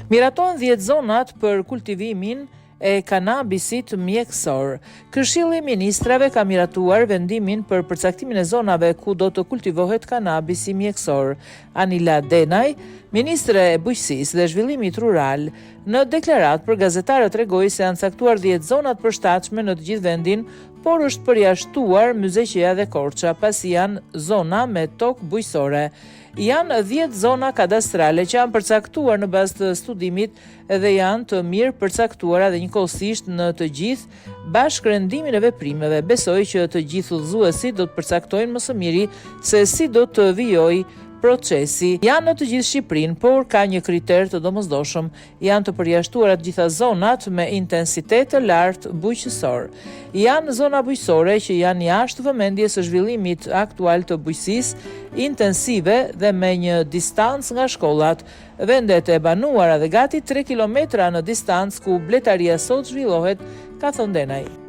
Miratohen 10 zonat për kultivimin e kanabisit mjekësor. Këshilli i Ministrave ka miratuar vendimin për përcaktimin e zonave ku do të kultivohet kanabisi mjekësor. Anila Denaj, Ministre e Bujqësisë dhe Zhvillimit Rural, në deklarat për gazetarët tregoi se janë caktuar 10 zonat përshtatshme në të gjithë vendin, por është përjashtuar Myzeqeja dhe Korça, pasi janë zona me tokë bujqësore. Janë 10 zona kadastrale që janë përcaktuar në bazë të studimit dhe janë të mirë përcaktuara dhe njëkohësisht në të gjithë bashkërendimin e veprimeve. Besoj që të gjithë udhëzuesit do të përcaktojnë më së miri se si do të vijojë procesi. Janë në të gjithë Shqipërinë, por ka një kriter të domosdoshëm. Janë të përjashtuara të gjitha zonat me intensitet të lartë bujqësor. Janë zona bujqësore që janë jashtë vëmendjes së zhvillimit aktual të bujqësisë intensive dhe me një distancë nga shkollat, vendet e banuara dhe gati 3 kilometra në distancë ku bletaria sot zhvillohet, ka thënë Denaj.